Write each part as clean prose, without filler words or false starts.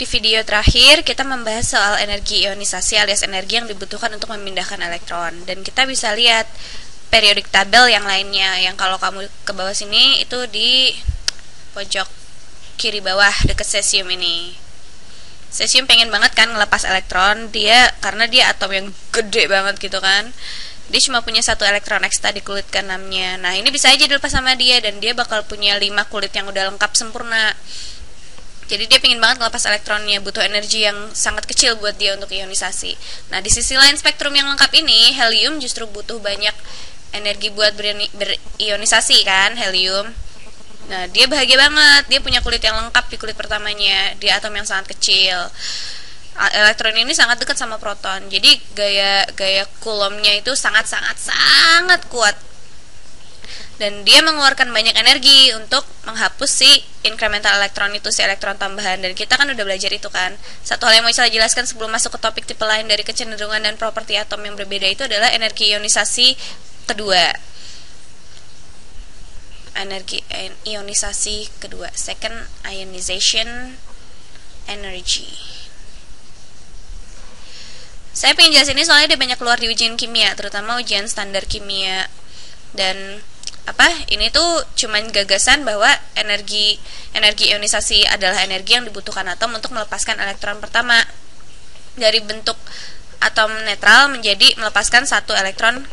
Di video terakhir kita membahas soal energi ionisasi alias energi yang dibutuhkan untuk memindahkan elektron, dan kita bisa lihat periodic table yang lainnya, yang kalau kamu ke bawah sini itu di pojok kiri bawah dekat cesium ini. Cesium pengen banget kan ngelepas elektron, karena dia atom yang gede banget gitu kan. Dia cuma punya satu elektron ekstra di kulit ke-6-nya. Nah, ini bisa aja dilepas sama dia, dan dia bakal punya 5 kulit yang udah lengkap sempurna. Jadi dia pengen banget ngelepas elektronnya, butuh energi yang sangat kecil buat dia untuk ionisasi. Nah, di sisi lain spektrum yang lengkap ini, helium justru butuh banyak energi buat berionisasi kan, helium. Nah, dia bahagia banget, dia punya kulit yang lengkap di kulit pertamanya, dia atom yang sangat kecil. Elektron ini sangat dekat sama proton, jadi gaya Coulombnya itu sangat kuat. Dan dia mengeluarkan banyak energi untuk menghapus si incremental elektron itu, si elektron tambahan. Dan kita kan udah belajar itu kan. Satu hal yang mau saya jelaskan sebelum masuk ke topik tipe lain dari kecenderungan dan properti atom yang berbeda itu adalah energi ionisasi kedua. Energi ionisasi kedua, second ionization energy. Saya pengen jelasin ini soalnya dia banyak keluar di ujian kimia, terutama ujian standar kimia. Dan ini tuh cuman gagasan bahwa energi ionisasi adalah energi yang dibutuhkan atom untuk melepaskan elektron pertama dari bentuk atom netral menjadi melepaskan satu elektron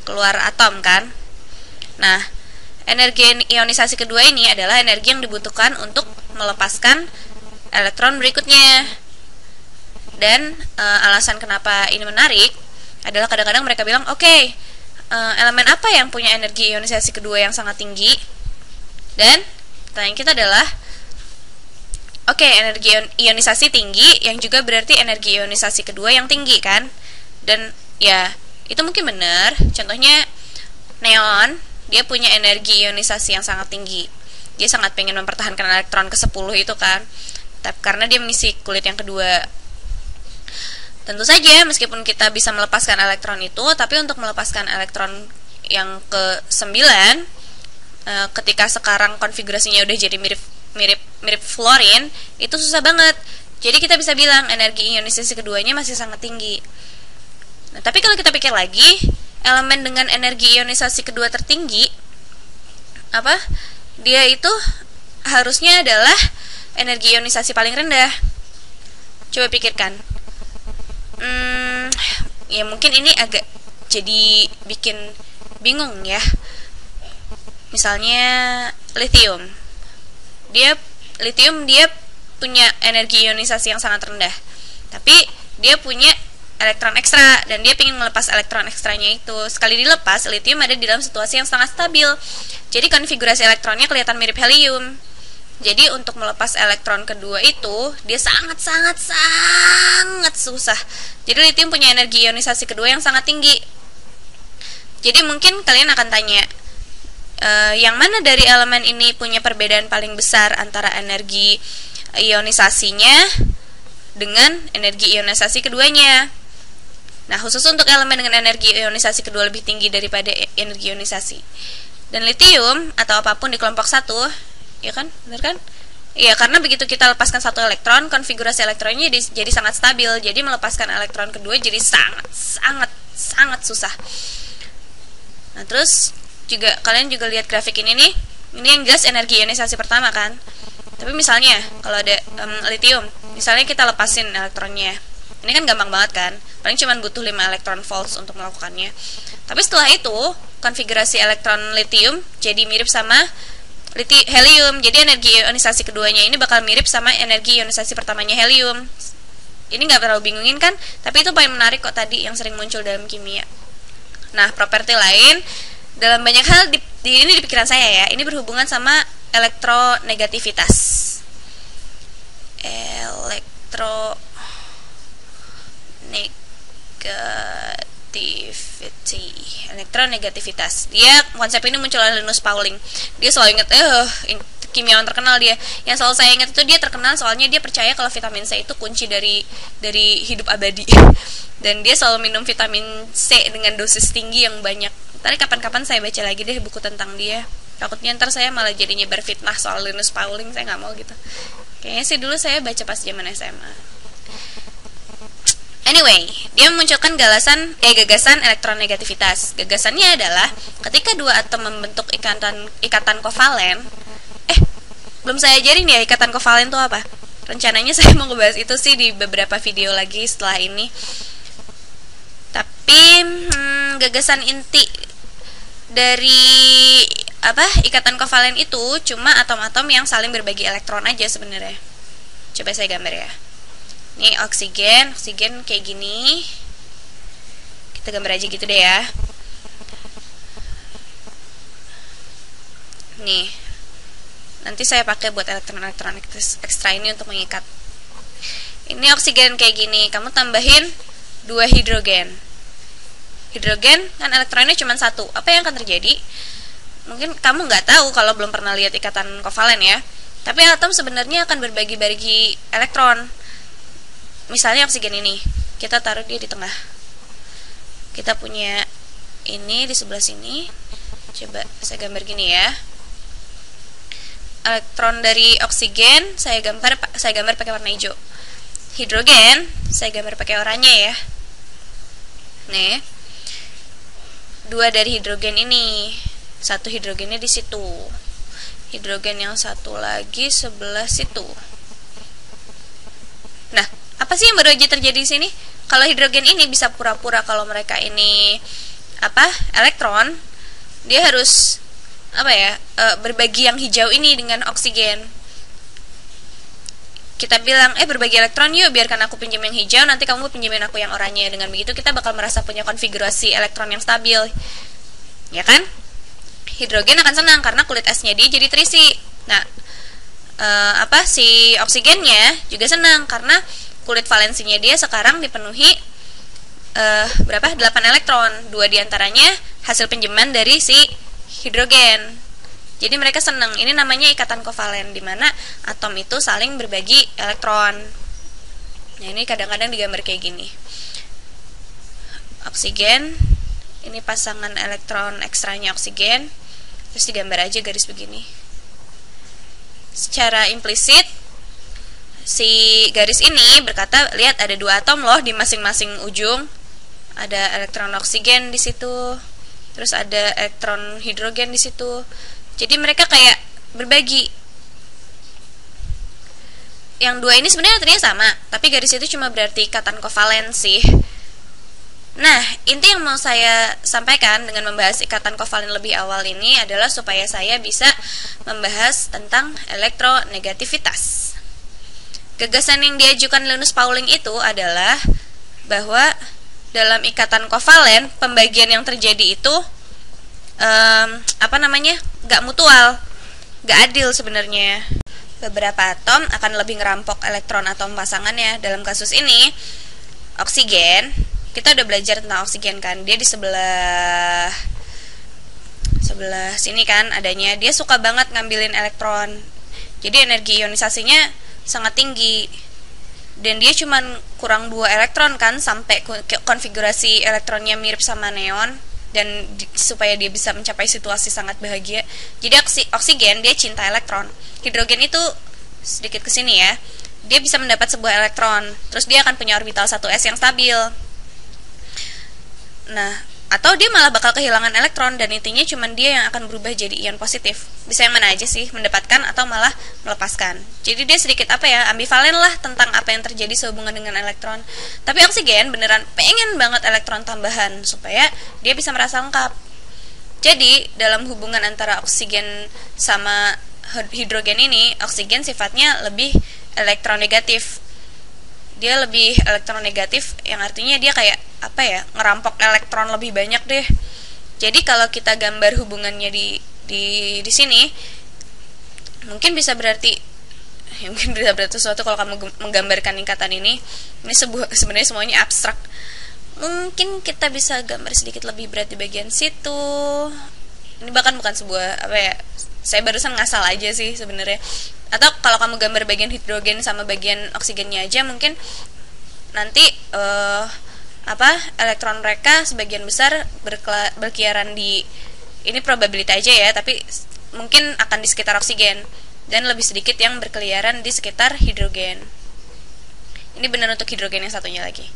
keluar atom kan. Nah, energi ionisasi kedua ini adalah energi yang dibutuhkan untuk melepaskan elektron berikutnya. Dan alasan kenapa ini menarik adalah kadang-kadang mereka bilang, oke, elemen apa yang punya energi ionisasi kedua yang sangat tinggi? Dan pertanyaan kita adalah, oke, energi ionisasi tinggi yang juga berarti energi ionisasi kedua yang tinggi kan? Dan ya, itu mungkin benar. Contohnya neon, dia punya energi ionisasi yang sangat tinggi. Dia sangat pengen mempertahankan elektron ke-10 itu kan. Tapi karena dia mengisi kulit yang kedua. Tentu saja meskipun kita bisa melepaskan elektron itu, tapi untuk melepaskan elektron yang ke-9 ketika sekarang konfigurasinya udah jadi mirip fluorine, itu susah banget. Jadi kita bisa bilang energi ionisasi keduanya masih sangat tinggi. Nah, tapi kalau kita pikir lagi, elemen dengan energi ionisasi kedua tertinggi dia itu harusnya adalah energi ionisasi paling rendah. Coba pikirkan. Ya mungkin ini agak jadi bikin bingung ya. Misalnya lithium dia punya energi ionisasi yang sangat rendah, tapi dia punya elektron ekstra dan dia ingin melepas elektron ekstranya itu. Sekali dilepas, lithium ada di dalam situasi yang sangat stabil, jadi konfigurasi elektronnya kelihatan mirip helium. Jadi untuk melepas elektron kedua itu dia sangat susah. Jadi lithium punya energi ionisasi kedua yang sangat tinggi. Jadi mungkin kalian akan tanya, yang mana dari elemen ini punya perbedaan paling besar antara energi ionisasinya dengan energi ionisasi keduanya? Nah, khusus untuk elemen dengan energi ionisasi kedua lebih tinggi daripada energi ionisasi. Dan lithium atau apapun di kelompok 1, ya kan, benar kan? Iya, karena begitu kita lepaskan satu elektron, konfigurasi elektronnya jadi sangat stabil. Jadi melepaskan elektron kedua jadi sangat susah. Nah, terus kalian juga lihat grafik ini nih. Ini yang jelas energi ionisasi pertama kan. Tapi misalnya kalau ada lithium, misalnya kita lepasin elektronnya. Ini kan gampang banget kan? Paling cuma butuh 5 elektron volts untuk melakukannya. Tapi setelah itu, konfigurasi elektron lithium jadi mirip sama helium. Jadi energi ionisasi keduanya ini bakal mirip sama energi ionisasi pertamanya helium. Ini nggak terlalu bingungin kan? Tapi itu paling menarik kok tadi yang sering muncul dalam kimia. Nah, properti lain dalam banyak hal ini di pikiran saya ya, ini berhubungan sama elektronegativitas. Elektronegativitas. Dia konsep ini muncul oleh Linus Pauling. Dia selalu ingat kimia yang terkenal dia. Yang selalu saya ingat itu dia terkenal soalnya dia percaya kalau vitamin C itu kunci dari hidup abadi. Dan dia selalu minum vitamin C dengan dosis tinggi yang banyak. Tadi kapan-kapan saya baca lagi deh buku tentang dia. Takutnya ntar saya malah jadi nyebar fitnah soal Linus Pauling, saya nggak mau gitu. Kayaknya sih dulu saya baca pas zaman SMA. Anyway, dia memunculkan gagasan elektronegativitas. Gagasannya adalah ketika dua atom membentuk ikatan kovalen. Belum saya ajarin ya ikatan kovalen itu apa. Rencananya saya mau ngebahas itu sih di beberapa video lagi setelah ini. Tapi gagasan inti dari ikatan kovalen itu cuma atom-atom yang saling berbagi elektron aja sebenarnya. Coba saya gambar ya. Ini oksigen kayak gini. Kita gambar aja gitu deh ya. Nih. Nanti saya pakai buat elektron-elektron ekstra ini untuk mengikat. Ini oksigen kayak gini. Kamu tambahin 2 hidrogen. Hidrogen kan elektronnya cuma 1. Apa yang akan terjadi? Mungkin kamu nggak tahu kalau belum pernah lihat ikatan kovalen ya. Tapi atom sebenarnya akan berbagi elektron. Misalnya oksigen ini, kita taruh dia di tengah. Kita punya ini di sebelah sini. Coba saya gambar gini ya. Elektron dari oksigen saya gambar pakai warna hijau. Hidrogen saya gambar pakai oranye ya. Nih. 2 dari hidrogen ini. 1 hidrogennya di situ. Hidrogen yang satu lagi sebelah situ. Nah, apa sih yang baru aja terjadi di sini? Kalau hidrogen ini bisa pura-pura kalau mereka ini elektron, dia harus berbagi yang hijau ini dengan oksigen. Kita bilang, berbagi elektron yuk, biarkan aku pinjam yang hijau, nanti kamu pinjamin aku yang oranye. Dengan begitu kita bakal merasa punya konfigurasi elektron yang stabil. Ya kan? Hidrogen akan senang karena kulit esnya dia jadi terisi. Nah, si oksigennya juga senang karena kulit valensinya dia sekarang dipenuhi 8 elektron. 2 diantaranya hasil pinjaman dari si hidrogen. Jadi mereka senang. Ini namanya ikatan kovalen, di mana atom itu saling berbagi elektron. Nah, ini kadang-kadang digambar kayak gini. Oksigen, ini pasangan elektron ekstranya oksigen, terus digambar aja garis begini. Secara implisit, si garis ini berkata, lihat ada 2 atom loh di masing-masing ujung. Ada elektron oksigen di situ, terus ada elektron hidrogen di situ. Jadi mereka kayak berbagi. Yang 2 ini sebenarnya artinya sama, tapi garis itu cuma berarti ikatan kovalen sih. Nah, inti yang mau saya sampaikan dengan membahas ikatan kovalen lebih awal ini adalah supaya saya bisa membahas tentang elektronegativitas. Gagasan yang diajukan Linus Pauling itu adalah bahwa dalam ikatan kovalen, pembagian yang terjadi itu gak mutual, gak adil sebenarnya. Beberapa atom akan lebih ngerampok elektron atom pasangannya. Dalam kasus ini, oksigen, kita udah belajar tentang oksigen kan, dia di sebelah sini kan adanya. Dia suka banget ngambilin elektron, jadi energi ionisasinya sangat tinggi. Dan dia cuman kurang 2 elektron kan, sampai konfigurasi elektronnya mirip sama neon. Dan supaya dia bisa mencapai situasi sangat bahagia. Jadi oksigen dia cinta elektron. Hidrogen itu sedikit kesini ya, dia bisa mendapat sebuah elektron, terus dia akan punya orbital 1s yang stabil. Nah, atau dia malah bakal kehilangan elektron dan intinya cuman dia yang akan berubah jadi ion positif. Bisa yang mana aja sih, mendapatkan atau malah melepaskan. Jadi dia sedikit ambivalen lah tentang apa yang terjadi sehubungan dengan elektron. Tapi oksigen beneran pengen banget elektron tambahan supaya dia bisa merasa lengkap. Jadi dalam hubungan antara oksigen sama hidrogen ini, oksigen sifatnya lebih elektronegatif. Dia lebih elektronegatif, yang artinya dia kayak ngerampok elektron lebih banyak deh. Jadi kalau kita gambar hubungannya di sini, mungkin bisa berarti sesuatu kalau kamu menggambarkan ikatan ini. Ini sebenarnya semuanya abstrak. Mungkin kita bisa gambar sedikit lebih berat di bagian situ. Ini bahkan bukan sebuah saya barusan ngasal aja sih sebenarnya. Atau kalau kamu gambar bagian hidrogen sama bagian oksigennya aja, mungkin nanti elektron mereka sebagian besar berkeliaran di, ini probability aja ya, tapi mungkin akan di sekitar oksigen dan lebih sedikit yang berkeliaran di sekitar hidrogen. Ini benar untuk hidrogen yang satunya lagi.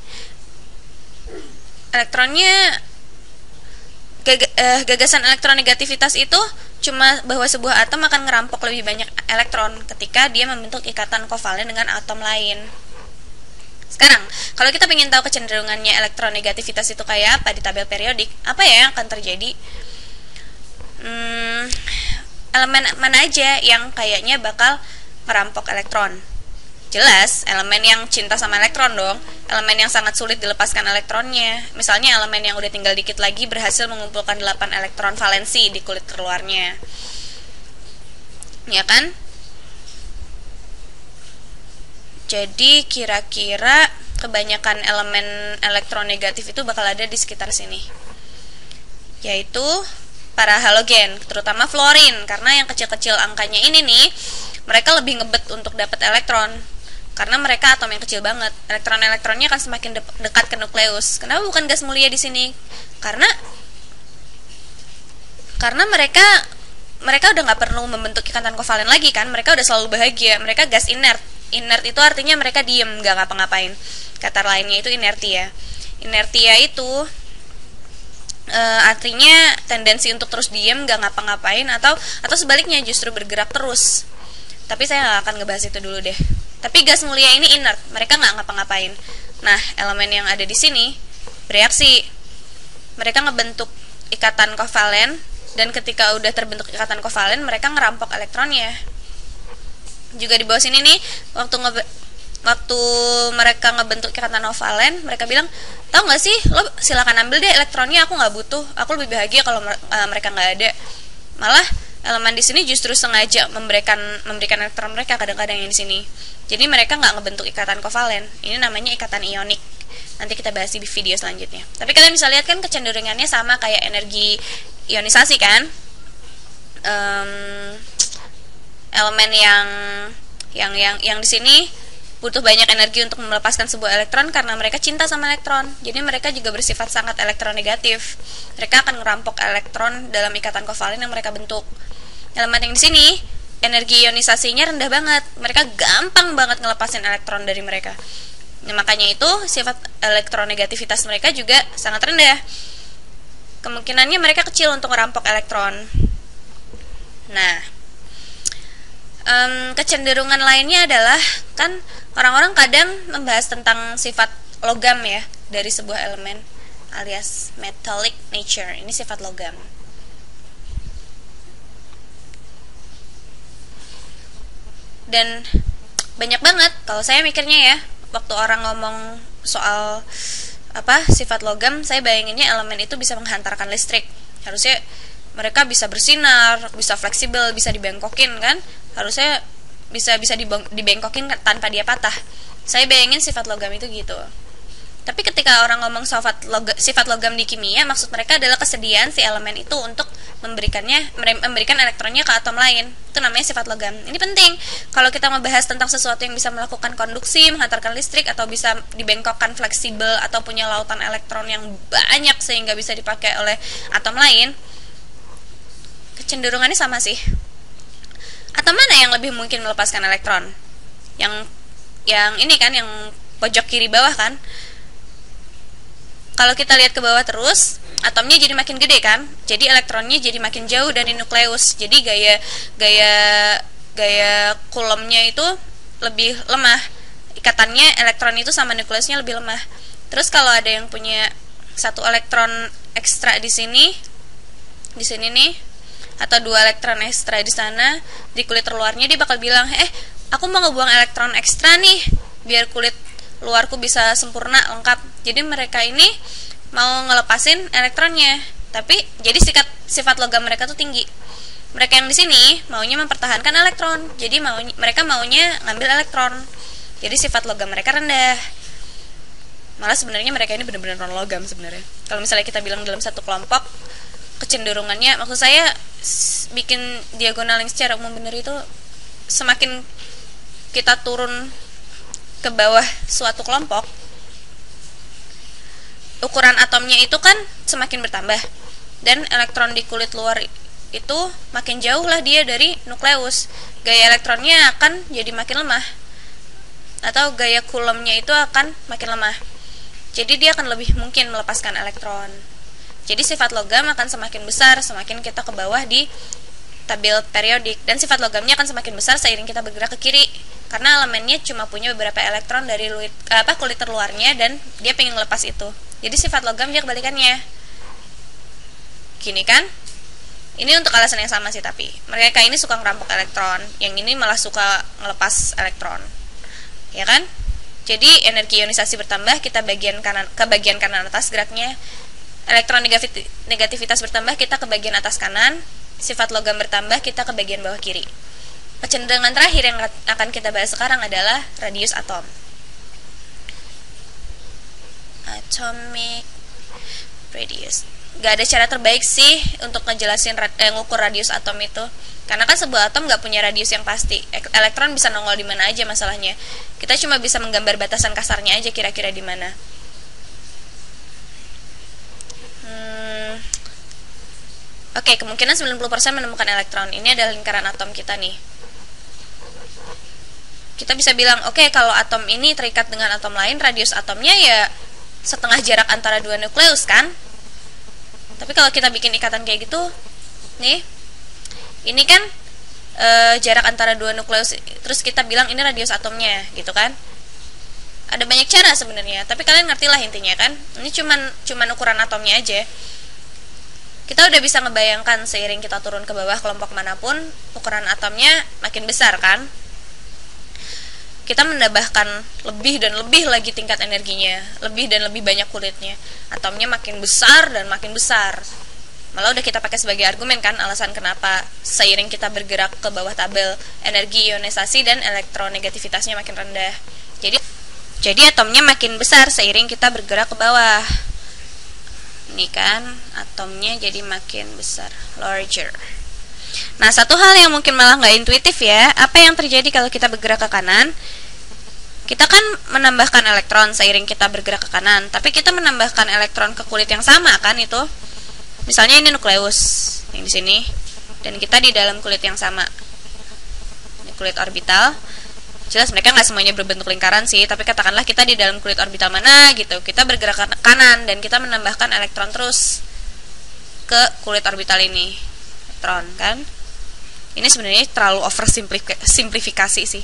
Elektronnya gagasan elektronegativitas itu cuma bahwa sebuah atom akan ngerampok lebih banyak elektron ketika dia membentuk ikatan kovalen dengan atom lain. Sekarang, kalau kita ingin tahu kecenderungannya elektronegativitas itu kayak apa di tabel periodik, apa ya yang akan terjadi? Elemen mana aja yang kayaknya bakal merampok elektron? Jelas, elemen yang cinta sama elektron dong. Elemen yang sangat sulit dilepaskan elektronnya. Misalnya elemen yang udah tinggal dikit lagi berhasil mengumpulkan 8 elektron valensi di kulit terluarnya. Ya kan? Jadi kira-kira kebanyakan elemen elektronegatif itu bakal ada di sekitar sini. Yaitu para halogen, terutama fluorin, karena yang kecil-kecil angkanya ini nih, mereka lebih ngebet untuk dapat elektron. Karena mereka atom yang kecil banget, elektron-elektronnya akan semakin dekat ke nukleus. Kenapa bukan gas mulia di sini? Karena mereka udah nggak perlu membentuk ikatan kovalen lagi kan, mereka udah selalu bahagia, mereka gas inert. Inert itu artinya mereka diem, nggak ngapa-ngapain. Kata lainnya itu inertia. Inertia itu artinya tendensi untuk terus diem, nggak ngapa-ngapain, atau sebaliknya justru bergerak terus. Tapi saya nggak akan ngebahas itu dulu deh. Tapi gas mulia ini inert, mereka nggak ngapa-ngapain. Nah, elemen yang ada di sini bereaksi. Mereka ngebentuk ikatan kovalen, dan ketika udah terbentuk ikatan kovalen, mereka ngerampok elektronnya. Juga di bawah sini nih, waktu mereka ngebentuk ikatan kovalen, mereka bilang, tau nggak sih, lo silakan ambil deh elektronnya, aku nggak butuh, aku lebih bahagia kalau mereka nggak ada. Malah elemen di sini justru sengaja memberikan elektron mereka kadang-kadang yang di sini. Jadi mereka nggak ngebentuk ikatan kovalen. Ini namanya ikatan ionik. Nanti kita bahas di video selanjutnya. Tapi kalian bisa lihat kan kecenderungannya sama kayak energi ionisasi kan? Elemen yang di sini butuh banyak energi untuk melepaskan sebuah elektron karena mereka cinta sama elektron. Jadi mereka juga bersifat sangat elektronegatif. Mereka akan ngerampok elektron dalam ikatan kovalen yang mereka bentuk. Elemen yang di sini energi ionisasinya rendah banget. Mereka gampang banget ngelepasin elektron dari mereka. Nah, makanya itu sifat elektronegativitas mereka juga sangat rendah. Kemungkinannya mereka kecil untuk ngerampok elektron. Nah, kecenderungan lainnya adalah kan orang-orang kadang membahas tentang sifat logam ya dari sebuah elemen alias metallic nature. Ini sifat logam. Dan banyak banget kalau saya mikirnya ya, waktu orang ngomong soal sifat logam, saya bayanginnya elemen itu bisa menghantarkan listrik. Harusnya mereka bisa bersinar, bisa fleksibel, bisa dibengkokin kan? Harusnya bisa dibengkokin tanpa dia patah. Saya bayangin sifat logam itu gitu. Tapi ketika orang ngomong sifat logam di kimia, maksud mereka adalah kesediaan si elemen itu untuk memberikan elektronnya ke atom lain. Itu namanya sifat logam. Ini penting kalau kita membahas tentang sesuatu yang bisa melakukan konduksi, menghantarkan listrik, atau bisa dibengkokkan fleksibel, atau punya lautan elektron yang banyak sehingga bisa dipakai oleh atom lain. Kecenderungannya sama sih. Atom mana yang lebih mungkin melepaskan elektron? Yang ini kan, yang pojok kiri bawah kan? Kalau kita lihat ke bawah terus, atomnya jadi makin gede kan? Jadi elektronnya jadi makin jauh dari nukleus. Jadi gaya kulomnya itu lebih lemah. Ikatannya elektron itu sama nukleusnya lebih lemah. Terus kalau ada yang punya satu elektron ekstra di sini nih, atau 2 elektron ekstra di sana, di kulit luarnya, dia bakal bilang, aku mau ngebuang elektron ekstra nih, biar kulit luarku bisa sempurna, lengkap. Jadi mereka ini mau ngelepasin elektronnya. Tapi jadi sifat logam mereka tuh tinggi. Mereka yang di sini maunya mempertahankan elektron. Jadi mereka maunya ngambil elektron. Jadi sifat logam mereka rendah. Malah sebenarnya mereka ini benar-benar non logam sebenarnya. Kalau misalnya kita bilang dalam satu kelompok, kecenderungannya, maksud saya bikin diagonal yang secara umum benar itu, semakin kita turun ke bawah suatu kelompok, ukuran atomnya itu kan semakin bertambah, dan elektron di kulit luar itu makin jauh lah dia dari nukleus, gaya elektronnya akan jadi makin lemah, atau gaya Coulombnya itu akan makin lemah. Jadi dia akan lebih mungkin melepaskan elektron. Jadi sifat logam akan semakin besar semakin kita ke bawah di tabel periodik, dan sifat logamnya akan semakin besar seiring kita bergerak ke kiri, karena elemennya cuma punya beberapa elektron dari kulit terluarnya dan dia pengen ngelepas itu. Jadi sifat logam dia kebalikannya. Gini kan? Ini untuk alasan yang sama sih, tapi mereka ini suka ngerampok elektron, yang ini malah suka ngelepas elektron. Ya kan? Jadi energi ionisasi bertambah, kita ke bagian kanan atas geraknya. Elektron negativitas bertambah, kita ke bagian atas kanan. Sifat logam bertambah, kita ke bagian bawah kiri. Kecenderungan terakhir yang akan kita bahas sekarang adalah radius atom. Atomic radius. Gak ada cara terbaik sih untuk ngejelasin ngukur radius atom itu, karena kan sebuah atom gak punya radius yang pasti. Elektron bisa nongol di mana aja masalahnya. Kita cuma bisa menggambar batasan kasarnya aja kira-kira di mana. Oke, kemungkinan 90% menemukan elektron. Ini adalah lingkaran atom kita nih. Kita bisa bilang, oke, kalau atom ini terikat dengan atom lain, radius atomnya ya setengah jarak antara dua nukleus kan? Tapi kalau kita bikin ikatan kayak gitu, nih, ini kan jarak antara dua nukleus, terus kita bilang ini radius atomnya, gitu kan? Ada banyak cara sebenarnya, tapi kalian ngerti lah intinya kan? Ini cuman ukuran atomnya aja. Kita udah bisa ngebayangkan seiring kita turun ke bawah kelompok manapun, ukuran atomnya makin besar kan? Kita menambahkan lebih dan lebih lagi tingkat energinya, lebih dan lebih banyak kulitnya. Atomnya makin besar dan makin besar. Malah udah kita pakai sebagai argumen kan, alasan kenapa seiring kita bergerak ke bawah tabel, energi ionisasi dan elektronegativitasnya makin rendah. Jadi atomnya makin besar seiring kita bergerak ke bawah. Ini kan, atomnya jadi makin besar, larger. Nah, satu hal yang mungkin malah nggak intuitif ya, apa yang terjadi kalau kita bergerak ke kanan? Kita kan menambahkan elektron seiring kita bergerak ke kanan, tapi kita menambahkan elektron ke kulit yang sama kan itu. Misalnya ini nukleus yang di sini, dan kita di dalam kulit yang sama. Ini kulit orbital. Jelas mereka nggak semuanya berbentuk lingkaran sih, tapi katakanlah kita di dalam kulit orbital mana gitu. Kita bergerak ke kanan dan kita menambahkan elektron terus ke kulit orbital ini. Elektron kan? Ini sebenarnya terlalu oversimplifikasi sih.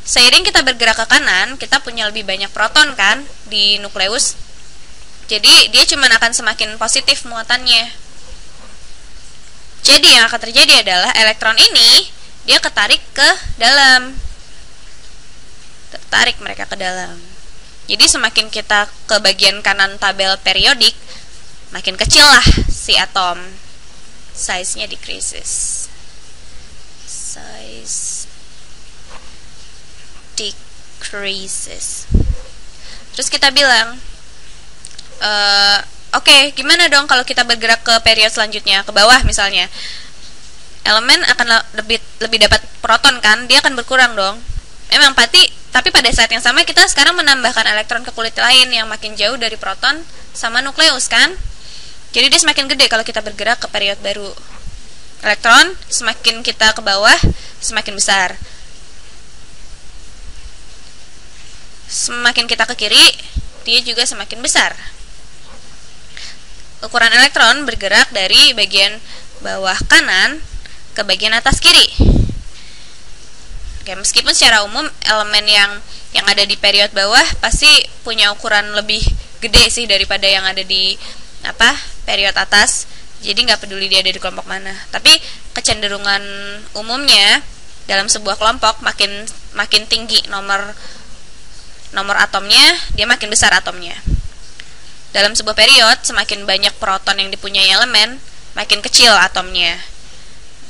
Seiring kita bergerak ke kanan, kita punya lebih banyak proton kan di nukleus. Jadi dia cuma akan semakin positif muatannya. Jadi yang akan terjadi adalah elektron ini dia ketarik ke dalam. Tertarik mereka ke dalam. Jadi semakin kita ke bagian kanan tabel periodik, makin kecil lah si atom. Size-nya decreases. Size decreases. Terus kita bilang, oke, gimana dong kalau kita bergerak ke periode selanjutnya, ke bawah misalnya? Elemen akan lebih dapat proton kan, dia akan berkurang dong. Memang tapi pada saat yang sama kita sekarang menambahkan elektron ke kulit lain yang makin jauh dari proton sama nukleus kan. Jadi dia semakin gede kalau kita bergerak ke periode baru. Elektron semakin kita ke bawah semakin besar. Semakin kita ke kiri, dia juga semakin besar. Ukuran elektron bergerak dari bagian bawah kanan ke bagian atas kiri. Oke, meskipun secara umum elemen yang ada di periode bawah pasti punya ukuran lebih gede sih daripada yang ada di periode atas. Jadi nggak peduli dia ada di kelompok mana. Tapi kecenderungan umumnya dalam sebuah kelompok makin tinggi nomor atomnya, dia makin besar atomnya. Dalam sebuah periode, semakin banyak proton yang dipunyai elemen, makin kecil atomnya.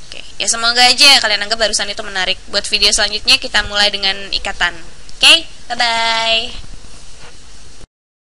Oke, ya semoga aja kalian anggap barusan itu menarik. Buat video selanjutnya kita mulai dengan ikatan. Oke, bye-bye.